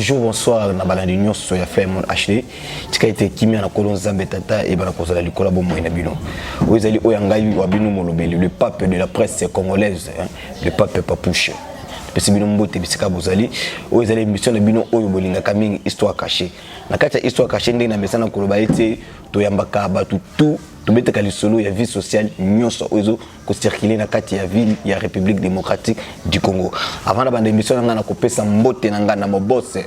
Bonjour, bonsoir, na balandi nyonso ya Flammon HD. Tika été kimi na kolon Nzambe tata et bana kozala likola bomo ina bino. Oyezali oyangai wa bino molobeli, le pape de la presse congolaise, hein, le pape Papouche. Pesi bino mbote bisika bozali, oyezali émission na bino oyo bolinga kamingi histoire cachée. Na kati ya histoire cachée ndenge na mesana koloba ete toyambaka batu tout tobeteka lisolo ya vie sociale nyonso ozo ko circuler na kati ya ville ya République démocratique du Congo. Avant la bande émission nga na kopesa mbote na nga na mobosse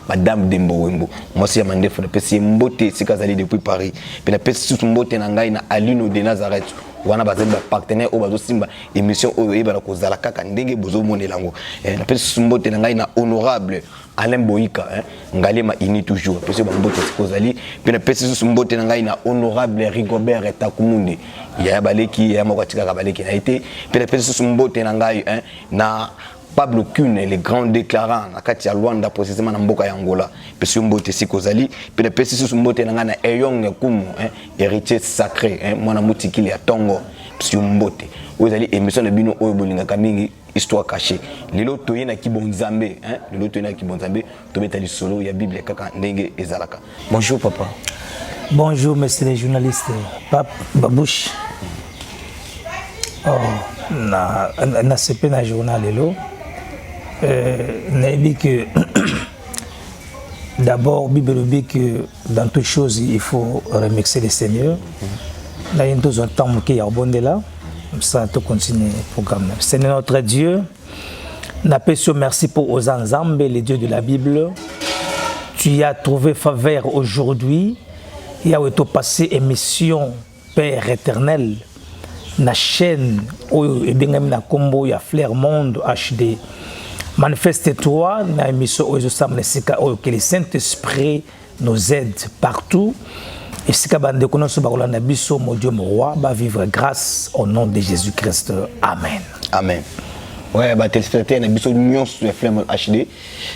Madame Dembo Wembo. Moi si ya mandefu na pesi mbote sikazali depuis Paris. Pe na pesi mbote na ngai na Alino de Nazareth. Wana bazemba partenaire o bazo simba émission oyo eba na kozala kaka ndenge bozo monelango. Na pesi mbote na ngai na honorable Alain Boïka, Ngalema ini toujours. Pesi mbote sikozali. Pe na pesi mbote na ngai na honorable Rigobert Takumundi. Ya baleki ya mokatika baleki na été. Pe na pesi mbote na ngai na Pablo Kune, le grand déclarant, na kati ya Luanda précisément na mboka ya Angola. Pesi mbote sikozali. Pe na pesi mbote na ngai na Eyong Kumu, héritier sacré, mwana mutikili ya Tongo. Pesi mbote. Ozali émission na bino oyo bolinga kamingi histoire cachée. Lelo toye na kibonzambe, lelo toye na kibonzambe, tobeta li solo ya Bible kaka ndenge ezalaka. Bonjour papa. Bonjour messieurs les journalistes. Pape Babouche. Oh, na CP na journal lelo. Na dit que d'abord Bible dit que dans toutes choses il faut remercier le Seigneur. Là il y a tout un temps qui est bon là. Ça te continue le programme. Seigneur notre Dieu, n'appelle merci pour aux ensembles, les dieux de la Bible. Tu as trouvé faveur aujourd'hui. Il y a eu passé émission Père éternel. La chaîne où il y a combo, il y a Flair Monde HD. Manifeste-toi dans l'émission où que le Saint-Esprit nous aide partout. Et si vous connaissez mon Dieu, mon roi, va vivre grâce au nom de Jésus-Christ. Amen. Amen. Ouais, bah téléspectateurs na biso nyonso sur Flammon HD.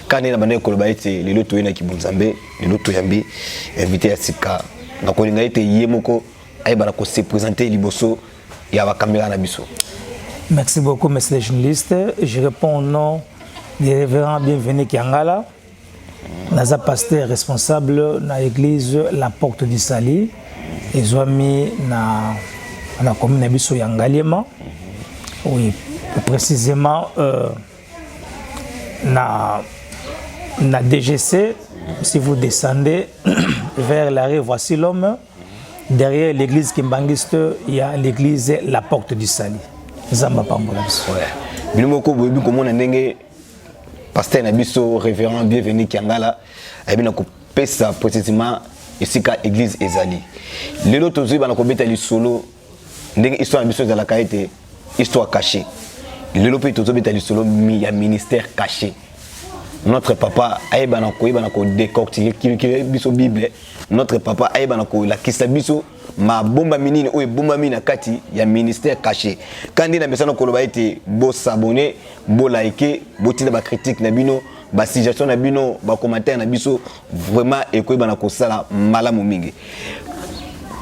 Quand on a bandé koloba ete lelo toye na kibonzambe, lelo toyambi invité ya sika. Na kolinga ete yemoko ayeba ko se présenter liboso ya ba caméra na biso. Merci beaucoup messieurs les journalistes. Je réponds au nom du révérend bienvenu Kiangala. Naza pasteur responsable na l'église La Porte du Sali. Ils ont mis na commune na biso Yangaliema. Oui, précisément na DGC. Si vous descendez vers la rue Voici l'homme, derrière l'église Kimbangiste, il y a l'église La Porte du Sali. Zamba Pambola. Ouais. Bilumoko boyebi komona ndenge pasteur na biso révérend bienvenu Kiangala ayebina ko pesa précisément esika église ezali. Lelo tozui bana ko beta li solo ndenge histoire na biso za la kaite histoire cachée. Lelo pe tozo beta li solo ya ministère caché. Notre papa ayebana ko décortiquer biso Bible. Notre papa ayebana ko la kisa biso ma bomba minini oyo bomba mina kati ya ministère caché. Kandi na mesana koloba ete bo s'abonner, bo liker, bo tina ba critique na bino, ba suggestion na bino, ba commentaire na biso vraiment ekoyeba na ko sala malamu mingi.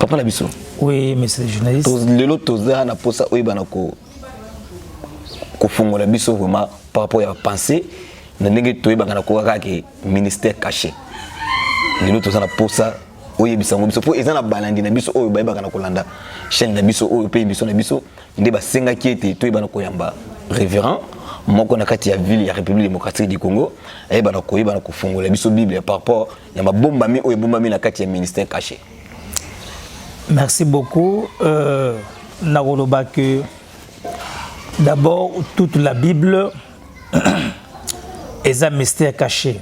Papa na biso. Oui, monsieur le journaliste. Lelo toza na posa oyeba na ko fongola biso vraiment par rapport à penser na ndenge toyeba na ko kaka ke ministère caché. Lelo toza na posa oye bisango biso po ezana balandi na biso oyo bayeba kana kolanda chaîne na biso oyo pe biso na biso nde basenga ki ete to yeba na koyamba révérend moko na kati ya ville ya République démocratique du Congo ayeba na koyeba na kofungola biso Bible par rapport ya mabomba mi oyo bomba mi na kati ya ministère caché. Merci beaucoup. Nakoloba que d'abord toute la Bible est un mystère caché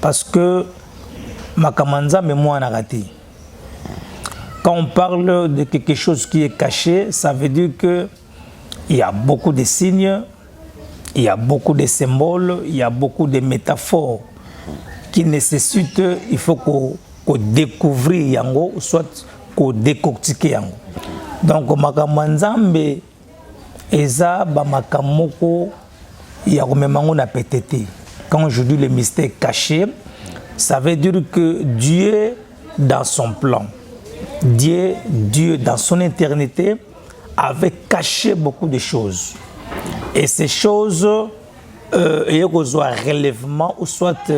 parce que Makamanza, mais moi, on a raté. Quand on parle de quelque chose qui est caché, ça veut dire qu'il y a beaucoup de signes, il y a beaucoup de symboles, il y a beaucoup de métaphores qui nécessitent, il faut qu'on découvre yango, soit qu'on décortique yango. Donc, Makamanza, mais Eza, Makamoko, il y a même un pétété. Quand je dis le mystère caché, ça veut dire que Dieu, dans son plan, Dieu, dans son éternité, avait caché beaucoup de choses. Et ces choses et soit relèvement ou soit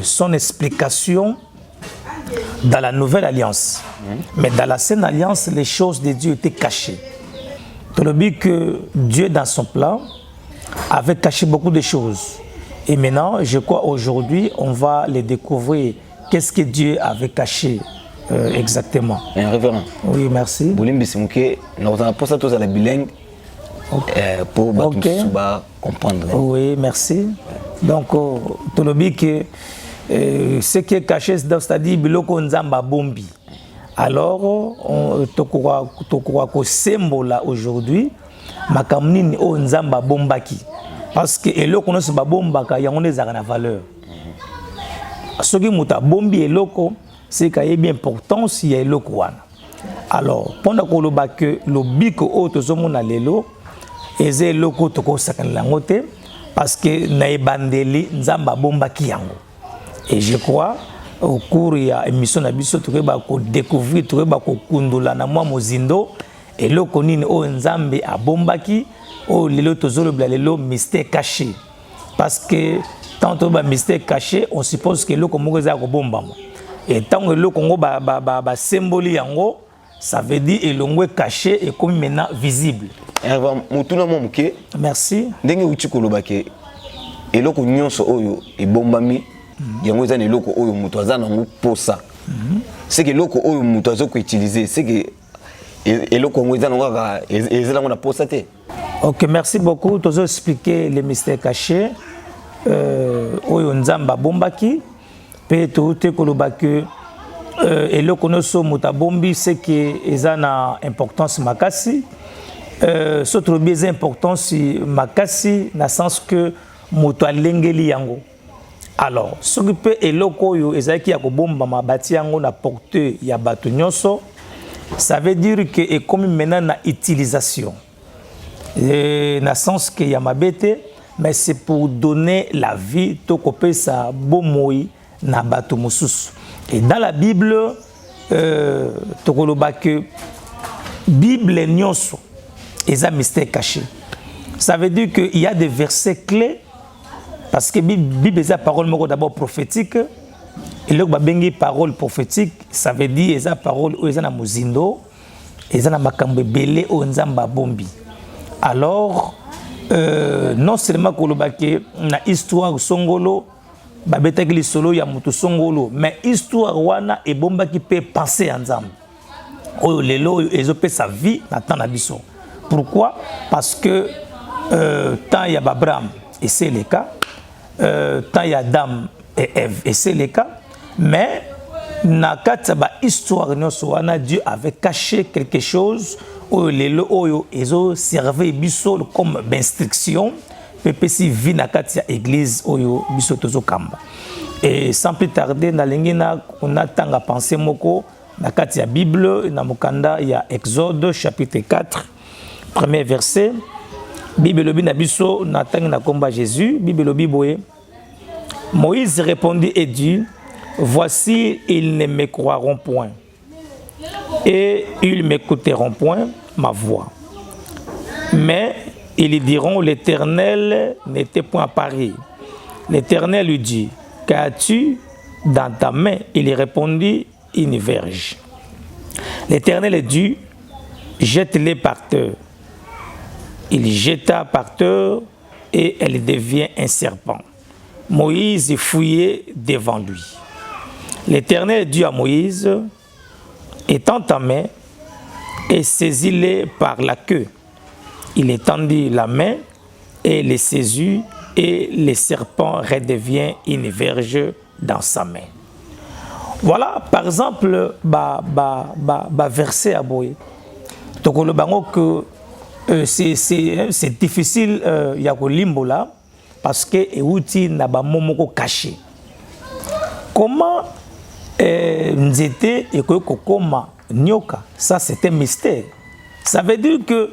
son explication dans la nouvelle alliance. Mais dans l'ancienne alliance, les choses de Dieu étaient cachées. Dans le but que Dieu, dans son plan, avait caché beaucoup de choses. Et maintenant, je crois aujourd'hui, on va les découvrir. Qu'est-ce que Dieu avait caché exactement? Un révérend. Oui, merci. Boulimbi Simouké, nous avons posé tous à la bilingue pour comprendre. Oui, merci. Donc, tout le but que ce qui est caché, c'est-à-dire biloko nzamba bombi. Alors, tu crois que symbole aujourd'hui, makamnini o nzamba bombaki. Parce que eloko no se babombaka yango ezaka na valeur. Soki muta bombi eloko, c'est qu'il y a bien importance il y a eloko wana. Alors, pendant que le bac le biko o to zomona lelo, eze eloko to ko sakana ngote parce que na ebandeli nzamba bombaki yango. Et je crois au cours de l'émission nabiso tu va découvrir tu va kundula na mwa mozindo eloko nini o nzambe abombaki o lelo tozolo blalelo mystère caché parce que tant que mystère caché on suppose que eloko moko za ko bombama et tant eloko ngo ba symbole yango ça veut dire elongwe caché et comme maintenant visible. Mutuna momuke merci ndenge uti kolobake eloko nyonso oyo ebombami yango eza eloko oyo mutu aza nango posa c'est que eloko oyo mutu azo ko utiliser c'est que eloko ngo eza nango kaka eza nango na posa te. Ok, merci beaucoup. Tu as expliqué les mystères cachés. Oyo nzamba bombaki pe to te kolobake eloko noso muta bombi c'est que eza na importance makasi. Surtout bien importance makasi na sens que mutu alengeli yango. Alors, ce qui peut eloko yo ezaki ya kobomba mabati yango na porteux ya bato nyonso, ça veut dire que est comme maintenant na utilisation. Na sens que ya mabete, mais c'est pour donner la vie to kopé sa bomoi na bato mosusu. Et dans la Bible to koloba que Bible nyonso eza mystère caché. Ça veut dire qu'il y a des versets clés. Parce que la Bible est une parole d'abord prophétique. Et là, une parole prophétique, ça veut dire que c'est une parole où il y a mozindo, il y a makambe belé ou nzamba bombi. Alors, non seulement que la histoire songolo, babetaki li solo ya mutu songolo, mais histoire wana et bomba qui peut penser en nzamba. Oyo lelo ezope sa vie na temps na biso. Pourquoi? Parce que tant il y a Abraham et c'est le cas. Tant il y a Adam et Ève, et c'est le cas, mais dans la histoire, Dieu avait caché quelque chose où les lois servaient comme instruction, si vit dans l'église, et sans plus tarder, on attend à penser moko, dans la Bible, il y a Exode chapitre 4, premier verset. Bible lobi na biso na tangi na komba Jésus, Bible lobi boye. Moïse répondit et dit, voici, ils ne me croiront point et ils m'écouteront point ma voix. Mais ils diront, l'Éternel n'était point à Paris. L'Éternel lui dit, qu'as-tu dans ta main? Il répondit, une verge. L'Éternel dit, jette-les par terre. Il jeta par terre et elle devient un serpent. Moïse fouillait devant lui. L'Éternel dit à Moïse, étends ta main et saisis-les par la queue. Il étendit la main et les saisit et le serpent redevient une verge dans sa main. Voilà par exemple verset à boye. Donc le bango que c'est difficile il y a limbo là parce que outil n'a pas momoko caché. Comment nzete et kokoma nyoka, ça c'est un mystère. Ça veut dire que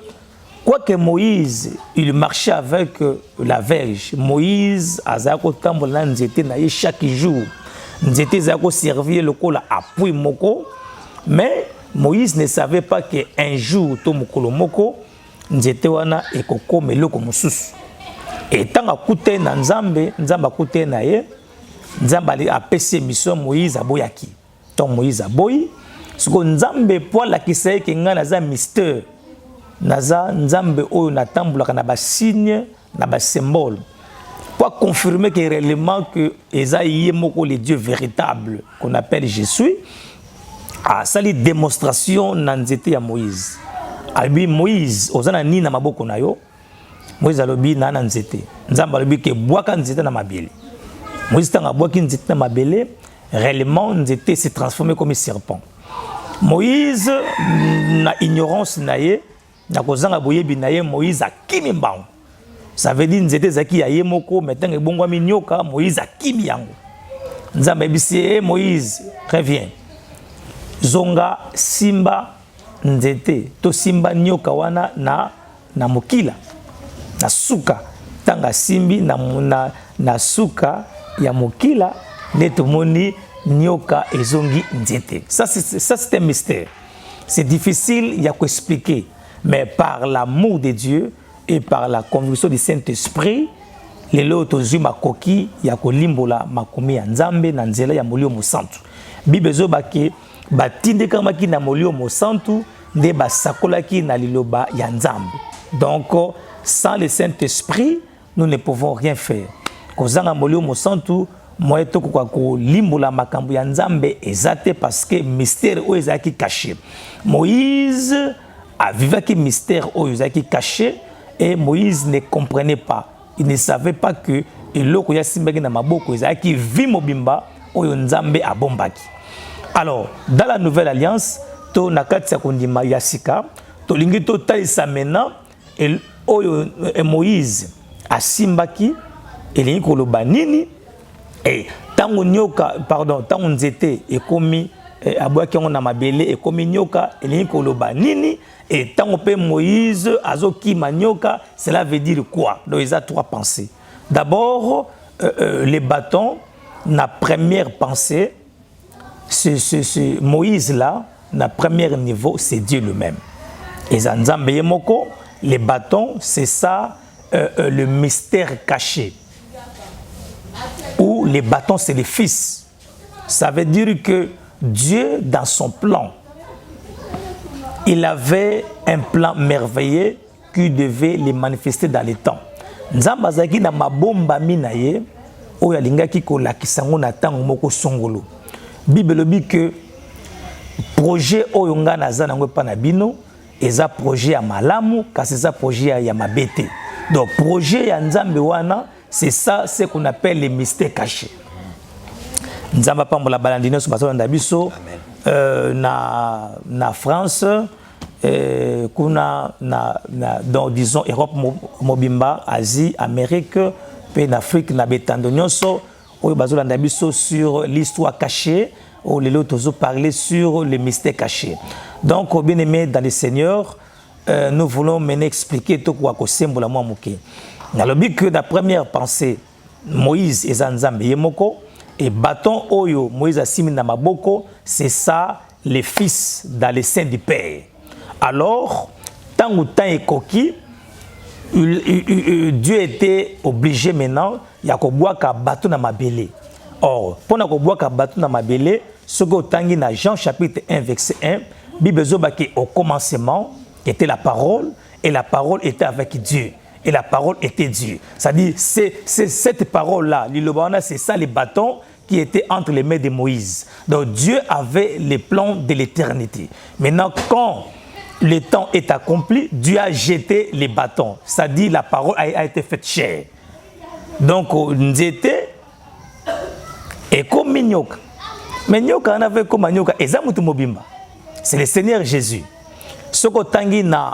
quoique Moïse il marchait avec la verge, Moïse azako tambola nzete na chaque jour. Nzete zako servir le kola appui moko, mais Moïse ne savait pas qu'un jour to mokolo moko nzete wana ekokoma eloko mosusu. Etanga kute na nzambe, nzamba kute na ye, nzamba ali apesi mission Moïse aboyaki. Donc Moïse aboyi, siko nzambe po la kisaye ke nga naza mystère. Naza nzambe oyo natambulaka na ba signe, na ba symbole. Pour confirmer que réellement que Esaïe moko le Dieu véritable qu'on appelle Jésus, a sali démonstration na nzete ya Moïse. Albi Moïse ozana ni na maboko na yo. Moïse alobi na nzete. Nzamba alobi ke bwaka nzete na mabele. Moïse tanga bwaki nzete na mabele, réellement nzete s'est transformé comme un serpent. Moïse na ignorance na ye, na kozanga boyebi na ye, Moïse a kimi mbango. Ça veut dire nzete zaki ya yemoko maintenant ebongwa minyoka Moïse a kimi yango. Nzamba bisi Moïse reviens. Zonga simba nzete to simba nyoka wana na mokila na suka tanga simbi na suka ya mokila neto moni nyoka ezongi nzete. Ça c'est un mystère. C'est difficile ya expliquer, mais par l'amour de Dieu et par la conviction du Saint-Esprit, les loto zuma koki ya kolimbola makomi ya nzambe na nzela ya molio mosantu. Bible zobake batinde kamaki na molio mosantu nde basakolaki na liloba ya nzambe. Donc sans le Saint-Esprit, nous ne pouvons rien faire. Kozanga molio mosantu moi to ko limbola makambo ya nzambe ezate parce que mystère o ezaki caché. Moïse a vivaki mystère o ezaki caché. Et Moïse ne comprenait pas. Il ne savait pas que eloko ya simbaki na maboko ezaki vi mobimba oyo nzambe abombaki. Alors, dans la nouvelle alliance, to nakati ya kondima ya sika, to lingi to talisa maintenant oyo Moïse asimbaki elingi koloba nini et tango nyoka tango nzete ekomi aboyaki yango na mabele ekomi nyoka elingi koloba nini. Et tant que Moïse azoki manioka, cela veut dire quoi? Donc il y a trois pensées. D'abord, les bâtons, la première pensée, c'est Moïse là, la première niveau, c'est Dieu lui-même. Et Zanzambe Yemoko, les bâtons, c'est ça le mystère caché. Ou les bâtons, c'est les fils. Ça veut dire que Dieu, dans son plan, il avait un plan merveilleux qui devait les manifester dans les temps. Nzamba zaki na mabomba minaye oya lingaki ko lakisango na tango moko songolo. Bible dit que projet oyo nga naza nango pa na bino eza projet ya malamu kasi eza projet ya mabete. Donc projet ya nzambe wana c'est ça ce qu'on appelle les mystères cachés. Nzamba pambola balandino so baso na biso na France kuna dans disons Europe mobimba Asie Amérique pays d'Afrique na betando nyonso oyo bazo landa biso sur l'histoire cachée ou les autres parler sur les mystères cachés. Donc bien aimé dans le Seigneur, nous voulons maintenant expliquer tout quoi ko sembola mwa muke. Na lobi que la première pensée Moïse ezanzambe yemoko et bâton oyo Moïse asimi na maboko, c'est ça les fils dans les seins du Père. Alors, tant ou tant et coquille, Dieu était obligé maintenant, il y a un bâton dans ma belée. Or, pour un bâton dans ma belée, ce que dans Jean chapitre 1, verset 1, Bible dit au commencement était la parole, et la parole était avec Dieu. Et la parole était Dieu. C'est-à-dire, c'est cette parole-là, c'est ça les bâtons qui étaient entre les mains de Moïse. Donc Dieu avait les plans de l'éternité. Maintenant, quand le temps est accompli, Dieu a jeté les bâtons. C'est-à-dire, la parole a été faite chair. Donc, nous étions et comme nyoka. Mais nyoka, on avait comme nyoka. C'est le Seigneur Jésus. Ce qu'on tangi dans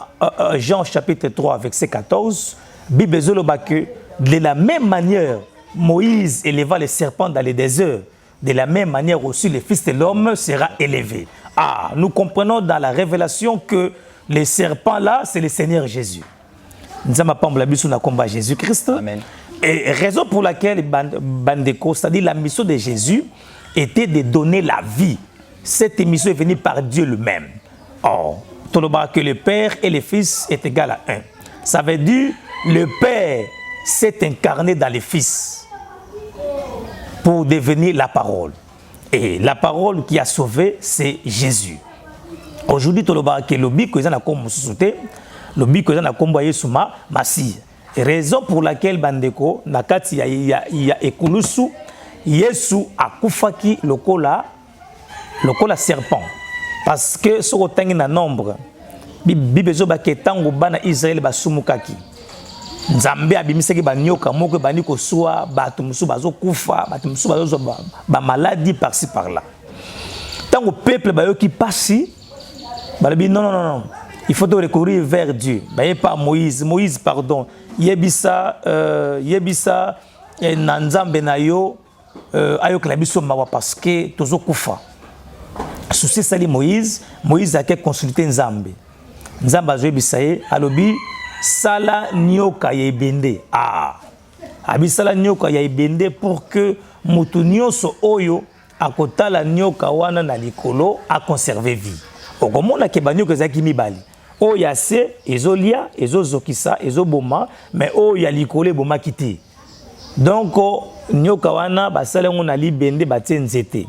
Jean chapitre 3, verset 14, Bible que de la même manière, Moïse éleva les serpents dans les déserts. De la même manière aussi, le Fils de l'homme sera élevé. Ah, nous comprenons dans la révélation que les serpents là, c'est le Seigneur Jésus. Nous avons parlé de combat Jésus-Christ. Amen. Et raison pour laquelle Bandeko, c'est-à-dire la mission de Jésus, était de donner la vie. Cette mission est venue par Dieu lui-même. Or, que le Père et le Fils est égal à un. Ça veut dire le Père s'est incarné dans le Fils pour devenir la parole. Et la parole qui a sauvé, c'est Jésus. Aujourd'hui, que le biko est comme sous-souté, le biko est comme Yesouma, Massi. Raison pour laquelle Bandeko, Nakati ya ekulusu, Yesu a koufaki lokola serpent. Parce que ce qui est nombre, Bible zo ba ketango bana Israël ba sumukaki. Nzambe abimisaki ba nyoka moko bani ko soa batu musu bazo kufa, batu musu bazo ba maladie par-ci par-là. Tant au peuple ba yo ki passi, ba bi non, il faut recourir vers Dieu. Ba pas Moïse pardon. Yebisa na Nzambe na yo ayo kla biso mawa parce que tozo kufa. Souci sali Moïse a consulté Nzambe. Nzambe a bisaye alobi sala nyoka ya ebende. Abisala nyoka ya ebende pour que mutu nyonso oyo akotala nyoka wana na likolo a conserver vie. Okomona ke banyoka zaki mibali. O ya se ezolia, ezozokisa, ezoboma, mais o ya likolo boma kiti. Donc nyoka wana basala ngona libende batie nzete.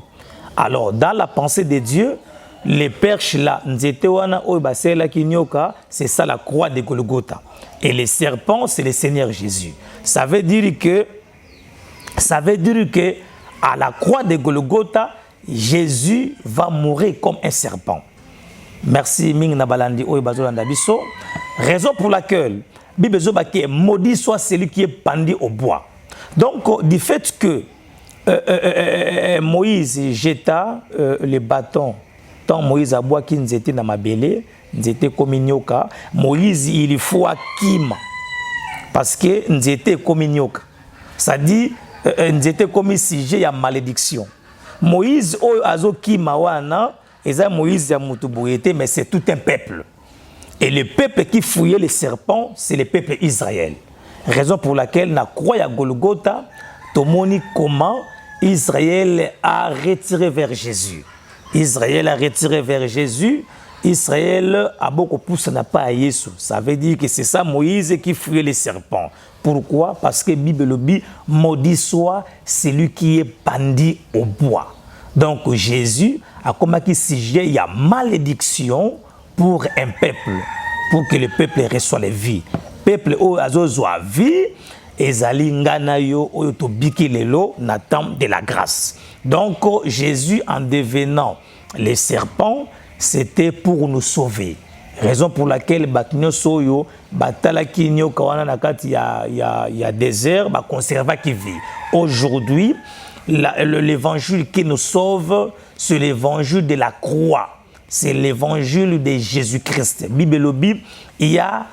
Alors dans la pensée de Dieu, les perches là, nzete wana o basela ki nyoka, c'est ça la croix de Golgotha. Et les serpents, c'est le Seigneur Jésus. Ça veut dire que à la croix de Golgotha, Jésus va mourir comme un serpent. Merci Ming Nabalandi Oyo Bazolanda Biso. Raison pour laquelle Bible Zobaki maudit soit celui qui est pendu au bois. Donc du fait que Moïse jeta le bâton, tant Moïse a bois qui nous était dans ma belé, nous était comme nyoka, Moïse il faut akima parce que nous était comme nyoka. Ça dit nous était comme sujet ya malédiction. Moïse oyo azokima wana eza Moïse ya mutuboyete, mais c'est tout un peuple. Et le peuple qui fouillait les serpents, c'est le peuple Israël. Raison pour laquelle na croix ya Golgotha, tomoni comment Israël a retiré vers Jésus. Israël a retiré vers Jésus. Israël a beaucoup poussé n'a pas à Jésus. Ça veut dire que c'est ça Moïse qui fouillait les serpents. Pourquoi? Parce que Bible le dit, maudit soit celui qui est pendu au bois. Donc Jésus a comme qui sujet il y a malédiction pour un peuple, pour que le peuple reçoive la vie. Peuple o azozoa vie ezali ngana yo oyo to biki lelo n'attend de la grâce. Donc Jésus en devenant les serpents, c'était pour nous sauver. Raison pour laquelle Baknyo Soyo batala kinyo kawana nakati ya désert ba conserva qui vit. Aujourd'hui, l'évangile qui nous sauve, c'est l'évangile de la croix. C'est l'évangile de Jésus-Christ. Bible il y a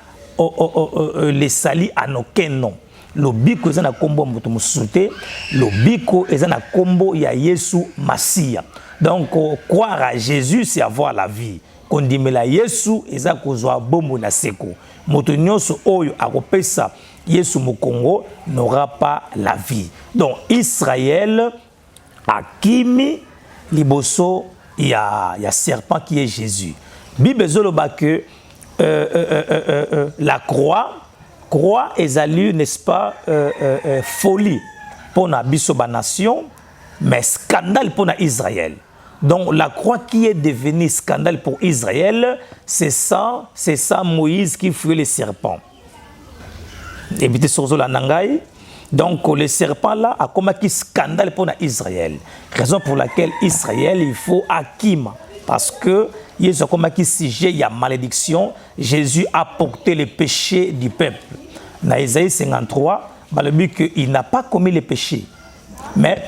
les salis en aucun nom. Le biko est un combo mutumusute, le biko est un combo ya Yesu Masia. Donc croire à Jésus c'est avoir la vie. Kondimela Yesu eza kozwa bombo na seko. Moto nyonso oyo akopesa Yesu Mukongo n'aura pas la vie. Donc Israël akimi liboso ya serpent qui est Jésus. Bible zoloba que la croix ezali, n'est-ce pas, folie pour la bisoba nation, mais scandale pour Israël. Donc la croix qui est devenue scandale pour Israël, c'est ça Moïse qui fouillait les serpents. Et puis sur la nangai, donc les serpents là a comme un scandale pour Israël. Raison pour laquelle Israël il faut akima parce que il y a comme un sujet il y a malédiction. Jésus a porté le péché du peuple. Dans Isaïe 53, le but qu'il n'a pas commis le péché, mais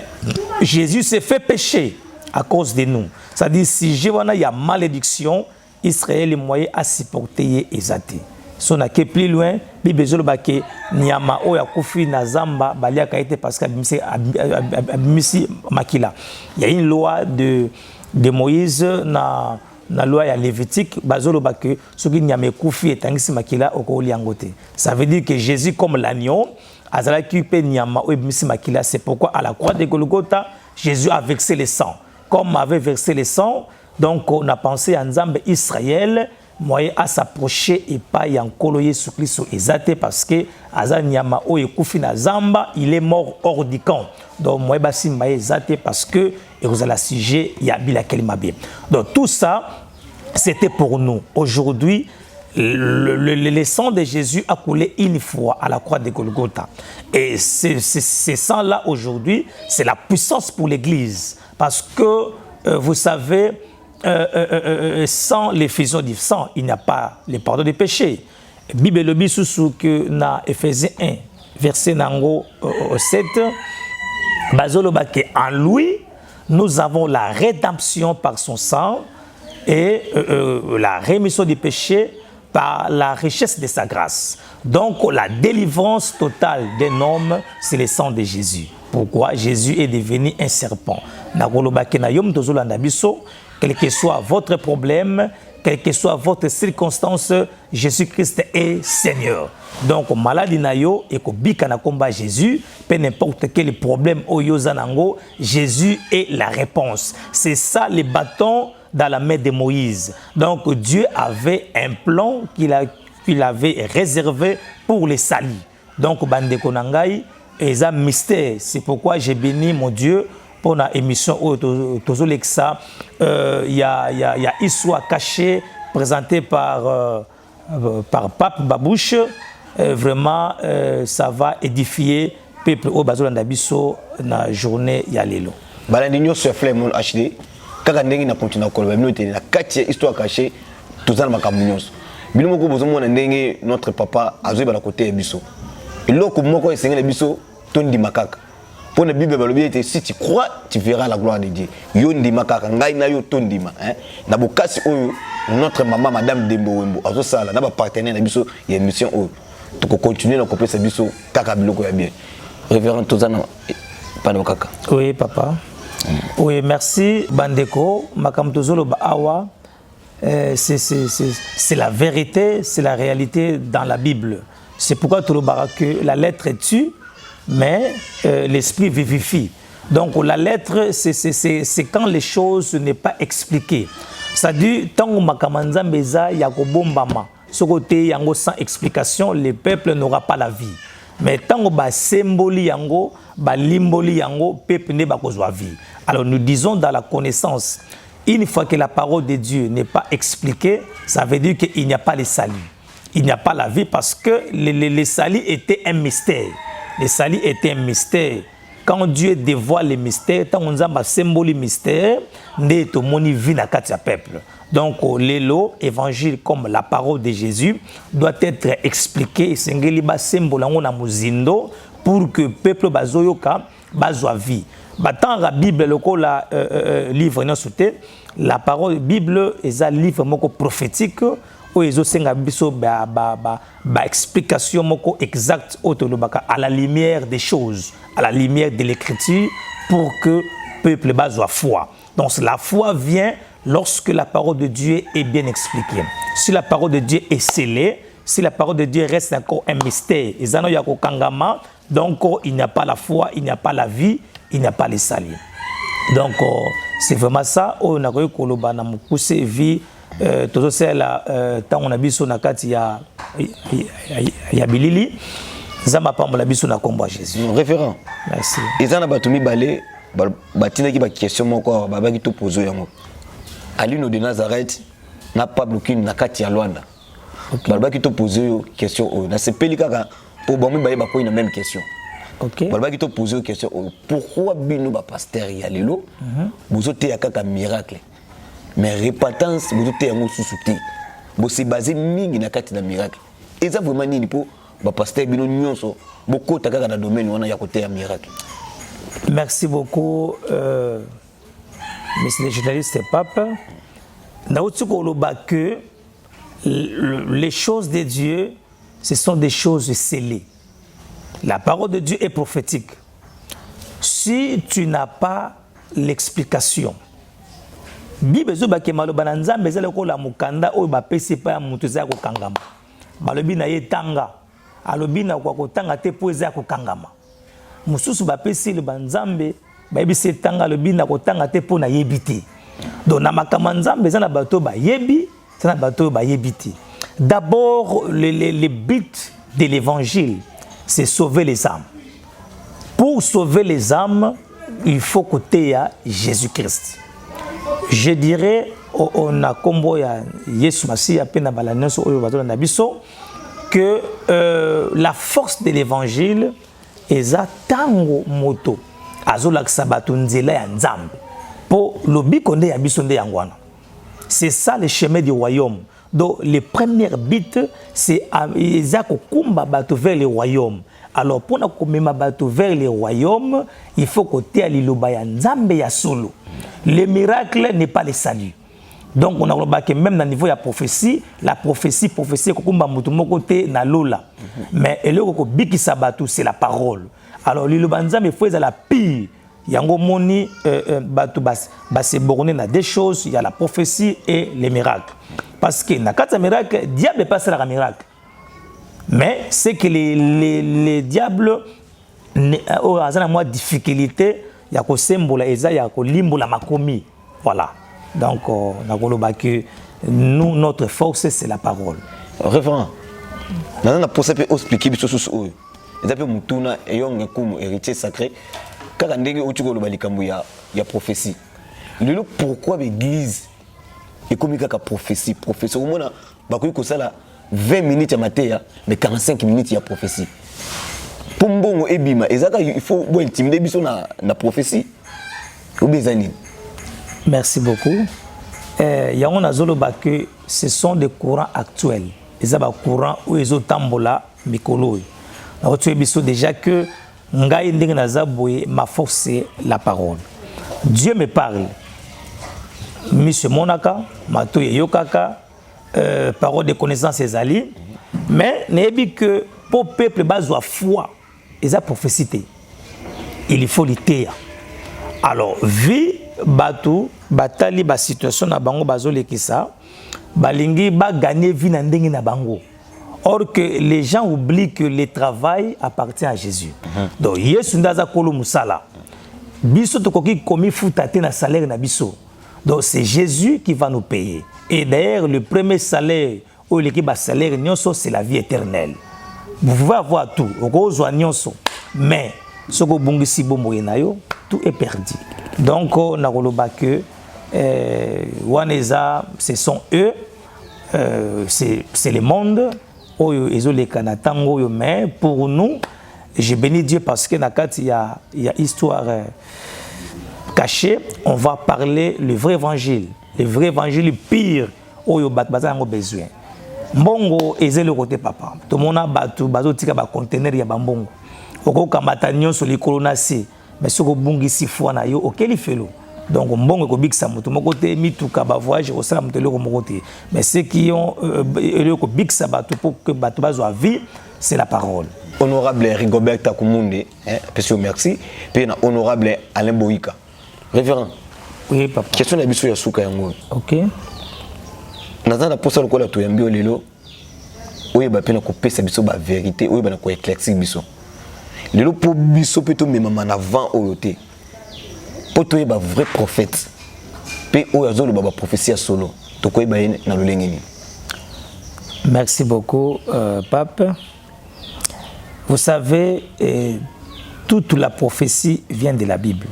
Jésus s'est fait pécher à cause de nous. C'est-à-dire si il y a malédiction, Israël est moyen à supporter et exalter. Si on a plus loin, Bible zolobake nyama oya kufi na zamba balia kaite parce que abimisi makila. Il y a une loi de Moïse na loi ya Lévitique bazolobake soki nyama kufi etangisi makila okoli angote. Ça veut dire que Jésus comme l'agneau azalaki pe nyama oya abimisi makila, c'est pourquoi à la croix de Golgotha Jésus a versé le sang. Comme avait versé le sang, donc on a pensé à Nzambe Israël moyen à s'approcher et pas y encore Yesu Christ exaté parce que Azanyama o ekufi na zamba, il est mort hors du camp. Donc moi basi m'a exaté parce que et vous allez sujet il y a bila kelmabe. Donc tout ça c'était pour nous. Aujourd'hui le sang de Jésus a coulé une fois à la croix de Golgotha. Et ce sang-là, aujourd'hui, c'est la puissance pour l'Église. Parce que, vous savez, sans l'effusion du sang, il n'y a pas le pardon des péchés. Bible le bisou que dans Éphésiens 1, verset 7, en lui, nous avons la rédemption par son sang et la rémission des péchés par la richesse de sa grâce. Donc, la délivrance totale d'un homme, c'est le sang de Jésus. Pourquoi Jésus est devenu un serpent. Quel que soit votre problème, quelle que soit votre circonstance, Jésus-Christ est Seigneur. Donc, maladie nayo et kobika na combat Jésus, peu n'importe quel problème oyozanango, Jésus est la réponse. C'est ça le bâton dans la main de Moïse. Donc Dieu avait un plan qu'il avait réservé pour les salis. Donc bande konangai et un mystère. C'est pourquoi j'ai béni mon Dieu pour la émission Tozolexa. Il y a histoire cachée présentée par Pape Babouche. Vraiment ça va édifier peuple au Bazolanda Bisso na journée yalelo. Balandinho sur Flemon HD. Kaka ndenge na continue koloba bino te na kati histoire cachée tozana makambo nyonso bino moko bozomona ndenge notre papa azoyeba na côté biso eloko moko esengela biso tondima kaka pour la Bible balobi ete si tu crois tu verras la gloire de Dieu yo ndima kaka ngai na yo tondima na bokasi oyo notre maman madame Dembo Wembo azosala na ba partenaire na biso ya émission oyo to continuer na kopesa biso kaka biloko ya bien révérend tozana pana kaka. Oui papa. Oui, merci Bandeko. Makamtozolo Baawa, c'est la vérité, c'est la réalité dans la Bible. C'est pourquoi Tolobara que la lettre tue, mais l'esprit vivifie. Donc la lettre, c'est quand les choses ne sont pas expliquées. C'est-à-dire, tant que Makamanza Mbeza Yakobombama, ce côté yango sans explication, le peuple n'aura pas la vie. Mais tant que symboli yango, limboli yango, peuple ne va pas vie. Alors nous disons dans la connaissance, une fois que la parole de Dieu n'est pas expliquée, ça veut dire qu'il n'y a pas les salis. Il n'y a pas la vie parce que les salis étaient un mystère. Les salis étaient un mystère. Quand Dieu dévoile les mystères, tant on a symbole mystère, n'est au moni vie na katia peuple. Donc l'élo évangile comme la parole de Jésus doit être expliqué sengeli ba symbole ngona muzindo pour que peuple bazoyoka bazwa vie. Dans la Bible, le livre la parole Bible est un livre moko prophétique où ils ont explication moko exacte à la lumière des choses, à la lumière de l'écriture pour que le peuple soit foi. Donc la foi vient lorsque la parole de Dieu est bien expliquée. Si la parole de Dieu est scellée, si la parole de Dieu reste encore un mystère, donc il n'y a pas la foi, il n'y a pas la vie, il n'y a pas les salis. Donc c'est vraiment ça. On a eu koloba na mukuse vie todo sela tant on a biso na kati ya bilili zama pambola biso na kombo Jésus. Référent. Merci. Ezana batumi balé batina ki ba question moko babaki to pozo yango. Alino de Nazareth n'a pas bloqué na kati ya Luanda. Babaki to pozo question na sepeli kaka po bamu baye ba ko une même question. OK. Babaki to poser une question pourquoi bino ba pasteur ya lelo bozote ya kaka miracle mais repentance bozote yango susuti bo se basé mingi na kati na miracle eza vraiment nini po ba pasteur bino nyonso bokota kaka na domaine wana ya côté ya miracle. Merci beaucoup monsieur le journaliste Pape. Na otiko loba que les choses de Dieu ce sont des choses scellées. La parole de Dieu est prophétique. Si tu n'as pas l'explication, Bible zo ba kemalo bananza mbezele ko la mukanda o ba pesi pa mutuza ko kangama. Balobi na ye tanga. Alobi na kwa ko tanga te poeza ko kangama. Mususu ba pesi le banzambe ba yebisi tanga lobi na ko tanga te po na yebite. Donc na makambo nzambe za na bato ba yebi, c'est bateau bayebiti. D'abord, le but de l'évangile, c'est sauver les âmes. Pour sauver les âmes, il faut côté à Jésus-Christ. Je dirais, on a combo ya Yesu Masi ya pena balanenso oyo bato na biso que la force de l'évangile est à tango moto azola ksabatu nzela ya nzambe pour lobi konde ya biso nde yangwana. C'est ça le chemin du royaume. Donc les premières bits c'est ezako kumba bato vers le royaume. Alors pour na komema bato vers le royaume, il faut côté aliloba ya nzambe ya solo. Le miracle n'est pas le salut. Donc on a que même dans le niveau de la prophétie kokumba mutu moko te na lola. Mais eloko biki sabatu c'est la parole. Alors liloba nzambe faut la pire. Yango moni batu se borner na des choses, il y a la prophétie et les miracles. Parce que na kata miracle, diable passe la miracle. Mais c'est que les diables ont moins de difficulté, il y a que symbole il y a que limbola makomi. Voilà. Donc nous notre force c'est la parole. Révérend. Nana na posa pe expliquer biso susu oyo. Ezape mutuna eyonge kumu héritier sacré. Kaka ndenge otuko loba likambo ya prophétie. Lelo pourquoi l'église est comme kaka prophétie au mona bakoyi ko sala 20 minutes ya mateya mais 45 minutes ya prophétie. Pour mbongo ebima ezaka il faut bo intimider biso na prophétie. Obezani. Merci beaucoup. Yango nazolo ba que ce sont des courants actuels. Les courants où ils ont tambola mikolo. Alors tu es biso déjà que ngai ndenge nazaboye ma force c'est la parole. Dieu me parle. Monsieur Monaka, Mato Yokaka, parole de connaissance ezali, mais nebi que pour peuple bazo foi, ils a prophétie. Il faut l'éter. Alors, vu bateau, batali ba situation na bango bazo lekisa, balingi ba gagner vie na ndenge na bango. Or que les gens oublient que le travail appartient à Jésus. Donc, Yesu ndaza kolo musala. Biso to koki komi futa te na salaire na biso. Donc c'est Jésus qui va nous payer. Et d'ailleurs, le premier salaire, ou l'équipe à salaire, c'est la vie éternelle. Vous pouvez avoir tout, mais ce que tout est perdu. Donc, on a que Waneza, ce sont eux, c'est le monde, mais pour nous, je bénis Dieu parce que il y a histoire. Caché, on va parler le vrai évangile pire où yo bazango besoin. Mbongo ezele côté papa. Tout le monde a batu bazo tika ba conteneur ya bambongo. Oko kamata nyonso likolo na si, mais soko bungi sifwa na yo okeli felo. Donc mbongo ko biksa mutu moko te mituka ba voyage au sala mutu loko moko te. Mais ceux qui ont ko biksa batu pour que batu bazo vie, c'est la parole. Honorable Rigobert Takumunde, merci. Puis honorable Alain Boïka. Révérend. Oui, papa. Question de biso ya suka yango. OK. Nazana posa lokola to yambio lelo. Oye ba pena ko pesa biso ba vérité, oye ba na ko éclaircir biso. Lelo po biso peto mema na avant oyote. Po to ba vrai prophète. Pe oyo azolo ba prophétie solo. To ko ba na lolengeni. Merci beaucoup pape. Vous savez toute la prophétie vient de la Bible.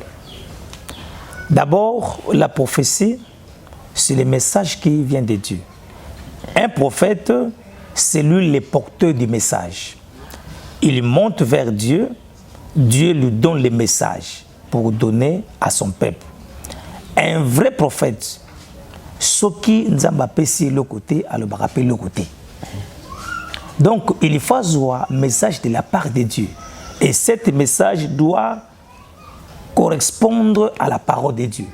D'abord, la prophétie, c'est le message qui vient de Dieu. Un prophète, c'est lui le porteur du message. Il monte vers Dieu, Dieu lui donne le message pour donner à son peuple. Un vrai prophète, ce qui nous a passé le côté, alors va rappeler le côté. Donc, il faut avoir un message de la part de Dieu. Et ce message doit correspondre à la parole de Dieu.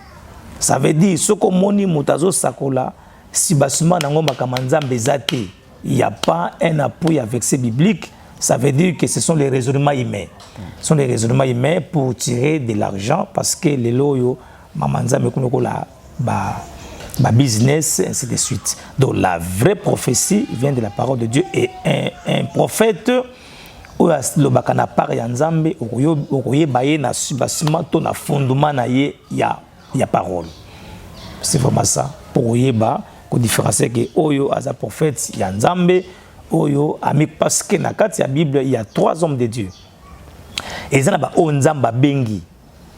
Ça veut dire, ce que moni mutazo sakola, si basuma nango makamanza bezate, il n'y a pas un appui avec ces bibliques, ça veut dire que ce sont les raisonnements humains. Ce sont les raisonnements humains pour tirer de l'argent parce que les loyo, mamanza mekunoko la business, ainsi de suite. Donc la vraie prophétie vient de la parole de Dieu et un prophète le bakana par yanzambe okoye baye na subasima to na fondement na ye ya parole. C'est vraiment ça pour yeba ko différencier que oyo aza prophète ya Nzambe oyo ami parce que na kati ya Bible il y a 3 hommes de Dieu et ça na ba o Nzamba bengi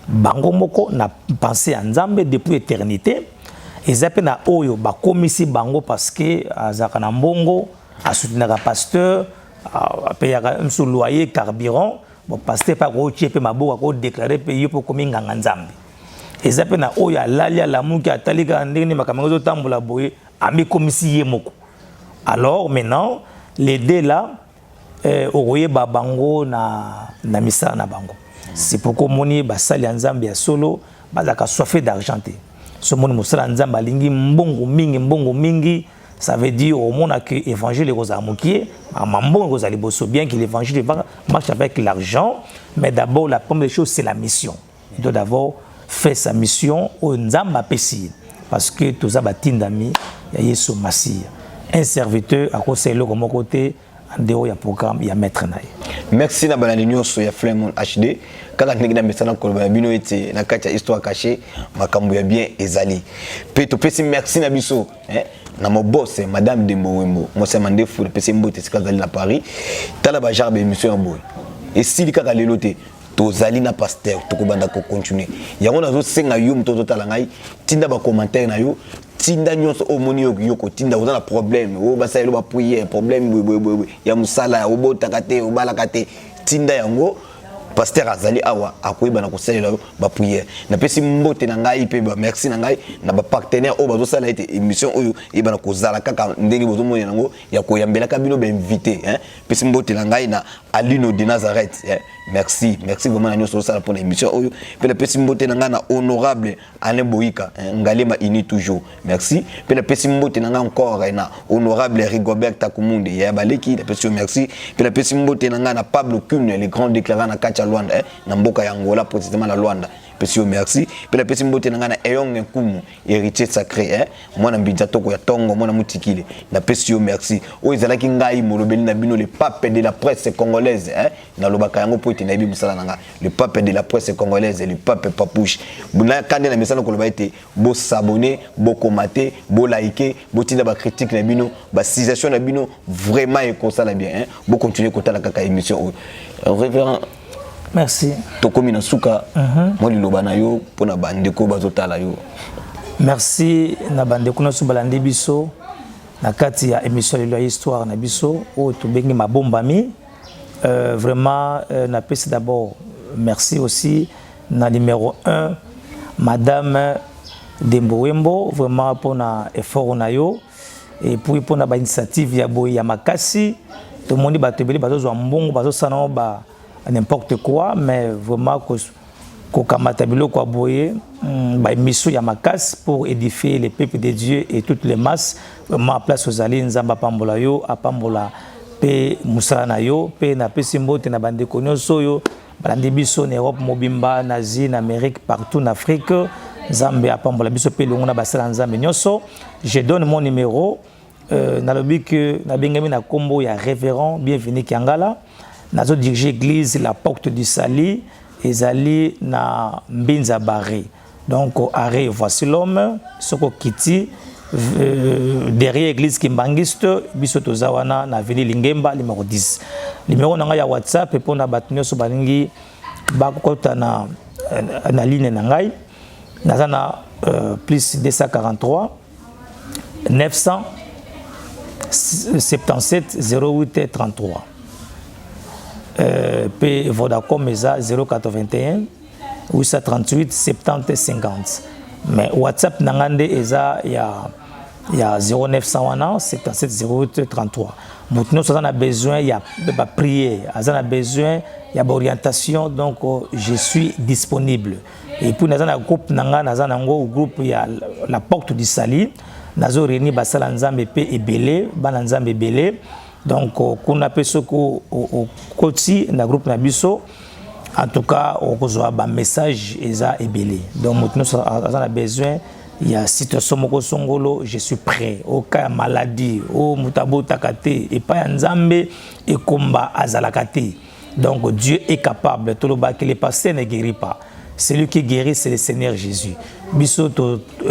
bango moko na pensée ya Nzambe depuis éternité et ça pe na oyo ba komisi bango parce que azaka na mbongo a soutenir pasteur a payer un sous loyer carburant bon pasteur pas ko tie pe maboko ko déclarer pe yopo komi nganga Nzambe et ça pe na oyo alalia la muki atalika ndenge makambo zo tambola boye ami komisi ye moko. Alors maintenant les deux là oye ba bango na misala na bango c'est pourquoi moni ba sali Nzambe ya solo bazaka soifé d'argent te ce moni musala Nzambe alingi mbongo mingi ça veut dire au monde que l'évangile est amokié, bien que l'évangile marche avec l'argent, mais d'abord la première chose c'est la mission. Il doit d'abord faire sa mission au Nzamba Pessi parce que tout ça batindami ya Yesu Massia. Un serviteur à cause de l'autre côté en dehors il y a programme il y a maître naï. Merci na bana nyonso ya Flemon HD kaka ngina mesana ko ba bino ete na kati ya histoire cachée makambo ya bien ezali. Pe to pesi merci na biso na mo boss madame Dembo Wembo mo se mande fou pesi mbote sikazali na Paris tala ba jarbe émission boy. Et si li kaka lelo te tozali na pasteur to ko banda ko continuer. Yango na zo senga yo mtoto tala ngai tinda ba commentaire na yo tinda nyonso omoni yoko tinda oza na problème o basayelo ba prière problème ya musala obota kate obala kate tinda yango pasteur azali awa akoyeba na kosalela ba prière na pesi mbote na ngai pe ba merci na ngai na ba partenaire o bazo sala ete émission oyo eba na kozala kaka ndenge bozo mona nango ya koyambela ka bino ba invité pesi mbote na ngai na Alino de Nazareth merci vraiment na nyoso sala pour l'émission oyo pe la pesi mbote na ngai na honorable Alain Boyika ngalema ini toujours merci pe la pesi mbote na ngai encore na honorable Rigobert Takumundi ya baleki la pesi merci pe la pesi mbote na ngai na Pablo Kuhn le grand déclarant na Kacha Luanda na mboka ya Angola précisément la Luanda pesi merci pe la pesi mbote na ngai na Eyong Nkumu héritier sacré mwana mbinza toko ya tongo mwana mutikile na pesi merci o ezalaki ngai molobeli na bino le pape de la presse congolaise na lobaka yango po na bibi musala nanga le pape de la presse congolaise le pape Papouche buna kande na message ko loba ete bo s'abonner bo commenter bo liker bo tinda ba critique na bino ba citation na bino vraiment et comme ça la bien bo continuer ko tala kaka émission révérend merci tokomi na suka mo liloba na yo pona bandeko bazotala yo merci na bandeko na subalande biso na kati ya émission de histoire na biso o to bengi mabombami vraiment na pesi d'abord merci aussi na numéro 1 madame Dembo Wembo vraiment pour na effort na yo et puis pour na ba initiative ya boy ya makasi to moni ba tebeli bazo zo mbongo bazo sana ba n'importe quoi mais vraiment ko kamata biloko boye ba mission ya makasi pour édifier les peuples de Dieu et toutes les masses vraiment place aux alliés Nzamba pambola yo apambola pe musala na yo pe na pesi mbote na bandeko nyonso yo balandi biso na Europe mobimba na Asie na Amérique partout en Afrique Nzambe apambola biso pe longo na basala Nzambe nyonso. Je donne mon numéro na lobi que na bengami na kombo ya révérend bienvenue Kiangala nazo diriger église la porte du Sali ezali na Mbinza Barré donc arrêt voici l'homme soko kiti derrière l'église Kimbangiste biso tozawana na avenue Lingemba numéro 10 numéro nanga ya WhatsApp et pona batunyo so balingi bakota na ligne na ngai nazana plus 243 977 08 33 P Vodacom eza 081 838 70 50 mais WhatsApp nangande eza ya 0900 77 08 33 maintenant ça a besoin il y a prière ça a besoin il y a orientation donc je suis disponible et puis nazana groupe nanga nazana ngo groupe ya la porte du Sali nazo réuni basala Nzambe pe ebele bana Nzambe ebele donc kuna peso ko koti na groupe na biso en tout cas on reçoit un message eza ebele donc maintenant ça a besoin il y a situation moko songolo je suis prêt au cas maladie au mutabo takate et pas Nzambe et combat azalakate donc Dieu est capable tout le bas que les pasteurs ne guérit pas Celui qui guérit, c'est le Seigneur Jésus. Biso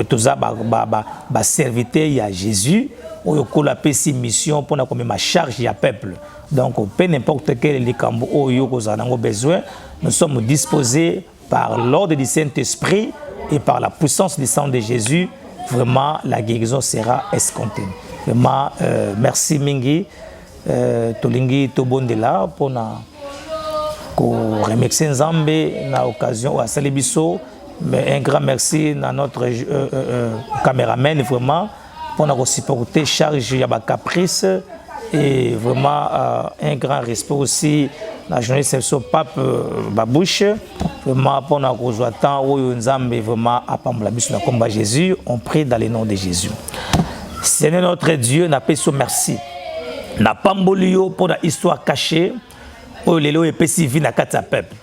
toza ba serviteur ya Jésus. On a une mission pour ma charge ya peuple. Donc peu n'importe quel likambo oyo kozana besoin, nous sommes disposés par l'ordre du Saint-Esprit et par la puissance du sang de Jésus. Vraiment, la guérison sera escomptée. Vraiment, merci Mingi. Tolingi Tobondela pour remercier Nzambe na occasion à Salibiso. Mais un grand merci à notre caméraman vraiment pour nous supporter charge Yaba Caprice et vraiment un grand respect aussi la journaliste Pape Babouche vraiment pour nous attendre où Nzambe vraiment à Pamla biso na combat Jésus. On prie dans le nom de Jésus. Seigneur notre Dieu, n'a pas son merci. Na pambolio pour la histoire cachée o lelo epesi vi na kati ya peuple.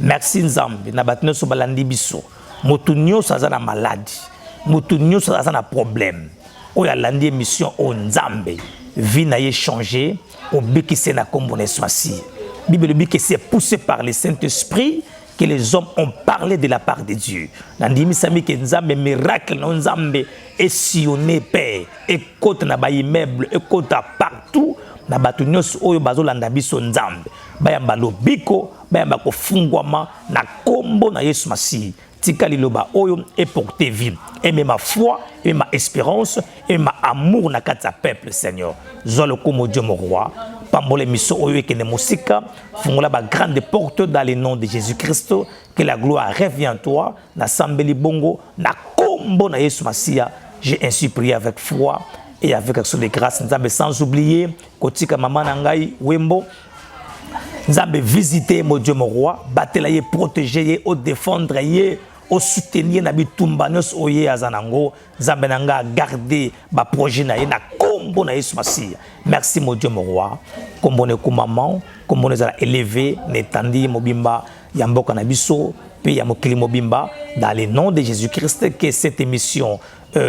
Merci Nzambe na batino so balandi biso. Motu nyonso aza na maladie, motu nyonso aza na problème. O ya landi émission o Nzambe vi na ye changer o bikise na kombo na swasi. Bible dit que c'est poussé par le Saint-Esprit que les hommes ont parlé de la part de Dieu. Nandimi sami que Nzambe miracle na Nzambe est sillonné père et côte na ba immeuble et côte partout. Na batu nyonso oyo bazolanda biso Nzambe bayamba lobiko bayamba kofungwama na kombo na Yesu Masihi tika liloba oyo et porter vie et même ma foi et ma espérance et ma amour na kati ya peuple Seigneur zolo komo Dieu mon roi pambole miso oyo ekene mosika fungola ba grande porte dans le nom de Jésus-Christ que la gloire revienne en toi na sambeli bongo na kombo na Yesu Masihi. J'ai ainsi prié avec foi et avec action de grâce, Nzambe sans oublier, Kotika Maman Nangai, Wembo, Nzambe visiter mon Dieu mon roi, battre ye, protéger, au défendre, au soutenir, Nabi Tumbanos, Oye Azanango, Nzambe Nanga, garder, ba projet na ye, na kombo na Yesu Masihi. Merci mon Dieu mon roi, kombo ne maman, kombo ne zala élevé, netandi, mobimba, yamboka na biso, puis yamokili mobimba, dans le nom de Jésus-Christ, que cette émission,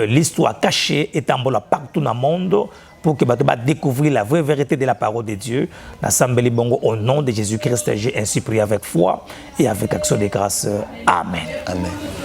l'histoire cachée est en bola partout dans le monde pour que tu découvrir la vraie vérité de la parole de Dieu. L'Assemblée Bongo, au nom de Jésus-Christ, j'ai ainsi prié avec foi et avec action de grâce. Amen. Amen.